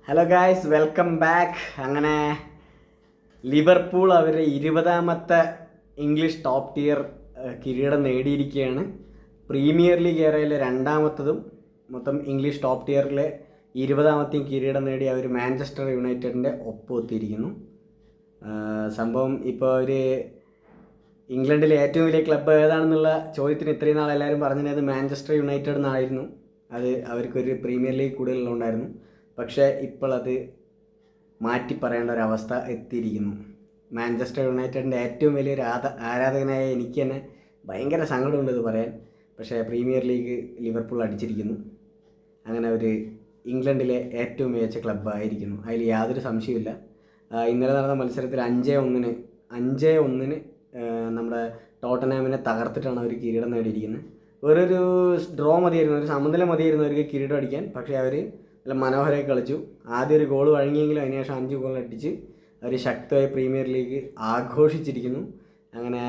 Hello guys, welcome back. അങ്ങനെ Liverpool അവരുടെ 20ാമത്തെ English top tear കിരീടം നേടിയിരിക്കുകയാണ്. പ്രീമിയർ ലീഗ് ഏറയിലെ 2ാമത്തതും മൊത്തം ഇംഗ്ലീഷ് ടോപ്പ് ടിയറിലെ 20ാമത്തെയും കിരീടം നേടി അവർ മാഞ്ചസ്റ്റർ യുണൈറ്റഡിൻ്റെ ഒപ്പം എത്തിയിരിക്കുന്നു. സംഭവം ഇപ്പോൾ അവർ ഇംഗ്ലണ്ടിലെ ഏറ്റവും വലിയ ക്ലബ്ബ് ഏതാണെന്നുള്ള ചോദ്യത്തിന് ഇത്രയും നാൾ എല്ലാവരും പറഞ്ഞത് മാഞ്ചസ്റ്റർ യുണൈറ്റഡ് എന്നായിരുന്നു. അത് അവർക്കൊരു പ്രീമിയർ ലീഗ് കൂടുതലുണ്ടായിരുന്നു. പക്ഷേ ഇപ്പോൾ അത് മാറ്റി പറയേണ്ട ഒരവസ്ഥ എത്തിയിരിക്കുന്നു. മാഞ്ചസ്റ്റർ യുണൈറ്റഡിൻ്റെ ഏറ്റവും വലിയൊരു ആരാധകനായ എനിക്ക് തന്നെ ഭയങ്കര സങ്കടമുണ്ട് ഇത് പറയാൻ. പക്ഷേ പ്രീമിയർ ലീഗ് ലിവർപൂൾ അടിച്ചിരിക്കുന്നു. അങ്ങനെ ഒരു ഇംഗ്ലണ്ടിലെ ഏറ്റവും മികച്ച ക്ലബ്ബായിരിക്കുന്നു, അതിൽ യാതൊരു സംശയമില്ല. ഇന്നലെ നടന്ന മത്സരത്തിൽ 5-1 നമ്മുടെ ടോട്ടനാമിനെ തകർത്തിട്ടാണ് അവർ കിരീടം നേടിയിരിക്കുന്നത്. വേറൊരു ഡ്രോ മതിയായിരുന്നു, ഒരു സമനില മതിയായിരുന്നു അവർക്ക് കിരീടം അടിക്കാൻ. പക്ഷേ അവർ നല്ല മനോഹരമായി കളിച്ചു. ആദ്യം ഒരു ഗോൾ വഴങ്ങിയെങ്കിലും അതിനുശേഷം 5 ഗോൾ അടിച്ച് അവർ ശക്തമായ പ്രീമിയർ ലീഗ് ആഘോഷിച്ചിരിക്കുന്നു. അങ്ങനെ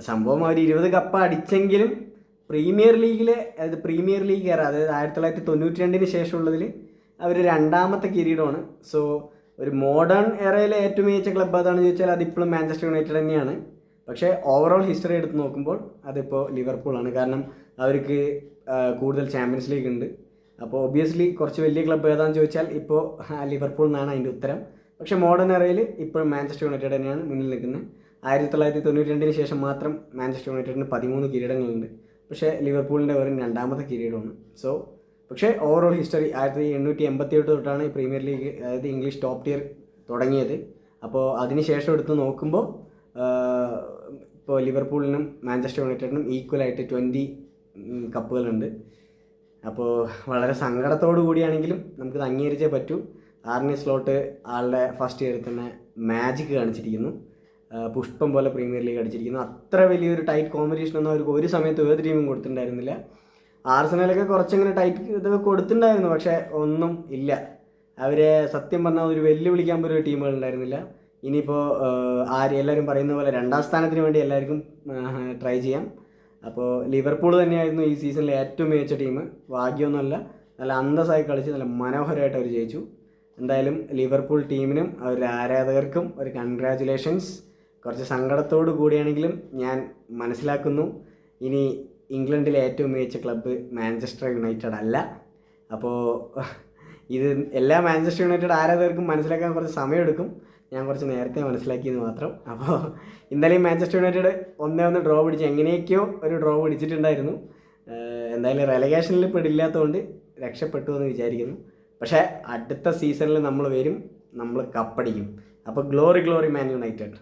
സംഭവം അവർ 20 കപ്പ് അടിച്ചെങ്കിലും പ്രീമിയർ ലീഗിലെ പ്രീമിയർ ലീഗ് ഏറ, അതായത് 1992 ശേഷമുള്ളതിൽ അവർ 2ാമത്തെ കിരീടമാണ്. സോ ഒരു മോഡേൺ എറയിലെ ഏറ്റവും മികച്ച ക്ലബ്ബ് അതാണെന്ന് ചോദിച്ചാൽ അതിപ്പോഴും മാഞ്ചസ്റ്റർ യുണൈറ്റഡ് തന്നെയാണ്. പക്ഷേ ഓവറോൾ ഹിസ്റ്ററി എടുത്ത് നോക്കുമ്പോൾ അതിപ്പോൾ ലിവർപൂളാണ്. കാരണം അവർക്ക് കൂടുതൽ ചാമ്പ്യൻസ് ലീഗ് ഉണ്ട്. അപ്പോൾ ഒബ്വിയസ്ലി കുറച്ച് വലിയ ക്ലബ്ബ് ഏതാണെന്ന് ചോദിച്ചാൽ ഇപ്പോൾ ലിവർപൂൾ എന്നാണ് അതിൻ്റെ ഉത്തരം. പക്ഷേ മോഡേൺ എറയിൽ ഇപ്പോഴും മാഞ്ചസ്റ്റർ യുണൈറ്റഡ് തന്നെയാണ് മുന്നിൽ നിൽക്കുന്നത്. 1992 ശേഷം മാത്രം മാഞ്ചസ്റ്റർ യുണൈറ്റഡിന് 13 കിരീടങ്ങളുണ്ട്. പക്ഷേ ലിവർപൂളിൻ്റെ വെറും 2ാമത്തെ കിരീടമാണ്. സോ പക്ഷേ ഓവറോൾ ഹിസ്റ്ററി 1887 തൊട്ടാണ് ഈ പ്രീമിയർ ലീഗ്, അതായത് ഇംഗ്ലീഷ് ടോപ്പ് ടിയർ തുടങ്ങിയത്. അപ്പോൾ അതിന് ശേഷം എടുത്ത് നോക്കുമ്പോൾ ഇപ്പോൾ ലിവർപൂളിനും മാഞ്ചസ്റ്റർ യുണൈറ്റഡിനും ഈക്വലായിട്ട് 20 കപ്പുകളുണ്ട്. അപ്പോൾ വളരെ സങ്കടത്തോടു കൂടിയാണെങ്കിലും നമുക്കിത് അംഗീകരിച്ചേ പറ്റൂ. ആർണെ സ്ലോട്ട് ആളുടെ ഫസ്റ്റ് ഇയറിൽ തന്നെ മാജിക് കാണിച്ചിരിക്കുന്നു. പുഷ്പം പോലെ പ്രീമിയർ ലീഗ് അടിച്ചിരിക്കുന്നു. അത്ര വലിയൊരു ടൈറ്റ് കോമ്പറ്റീഷനൊന്നും അവർക്ക് ഒരു സമയത്ത് ഏത് ടീമും കൊടുത്തിട്ടുണ്ടായിരുന്നില്ല. ആർസനലൊക്കെ കുറച്ചങ്ങനെ ടൈറ്റ് ഇതൊക്കെ കൊടുത്തിട്ടുണ്ടായിരുന്നു, പക്ഷേ ഒന്നും ഇല്ല. അവരെ സത്യം പറഞ്ഞാൽ ഒരു വെല്ലുവിളിക്കാൻ പോലും ഒരു ടീമുകൾ ഉണ്ടായിരുന്നില്ല. ഇനിയിപ്പോൾ എല്ലാവരും പറയുന്ന പോലെ 2ാം സ്ഥാനത്തിന് വേണ്ടി എല്ലാവർക്കും ട്രൈ ചെയ്യാം. അപ്പോൾ ലിവർപൂൾ തന്നെയായിരുന്നു ഈ സീസണിലെ ഏറ്റവും മികച്ച ടീം. ഭാഗ്യമൊന്നുമല്ല, നല്ല അന്തസ്സായി കളിച്ച് നല്ല മനോഹരമായിട്ട് അവർ ജയിച്ചു. എന്തായാലും ലിവർപൂൾ ടീമിനും അവരുടെ ആരാധകർക്കും ഒരു കൺഗ്രാജുലേഷൻസ്. കുറച്ച് സങ്കടത്തോടു കൂടിയാണെങ്കിലും ഞാൻ മനസ്സിലാക്കുന്നു, ഇനി ഇംഗ്ലണ്ടിലെ ഏറ്റവും മികച്ച ക്ലബ്ബ് മാഞ്ചസ്റ്റർ യുണൈറ്റഡ് അല്ല. അപ്പോൾ ഇത് എല്ലാ മാഞ്ചസ്റ്റർ യുണൈറ്റഡ് ആരാധകർക്കും മനസ്സിലാക്കാൻ കുറച്ച് സമയമെടുക്കും. ഞാൻ കുറച്ച് നേരത്തെ മനസ്സിലാക്കിയെന്ന് മാത്രം. അപ്പോൾ ഇന്നലെയും മാഞ്ചസ്റ്റർ യുണൈറ്റഡ് 1-1 ഡ്രോ പിടിച്ച് എങ്ങനെയൊക്കെയോ ഒരു ഡ്രോ പിടിച്ചിട്ടുണ്ടായിരുന്നു. എന്തായാലും റെലഗേഷനിൽ പെടില്ലാത്തതുകൊണ്ട് രക്ഷപ്പെട്ടു എന്ന് വിചാരിക്കുന്നു. പക്ഷേ അടുത്ത സീസണിൽ നമ്മൾ വരും, നമ്മൾ കപ്പടിക്കും. അപ്പോൾ ഗ്ലോറി മാൻ യുണൈറ്റഡ്.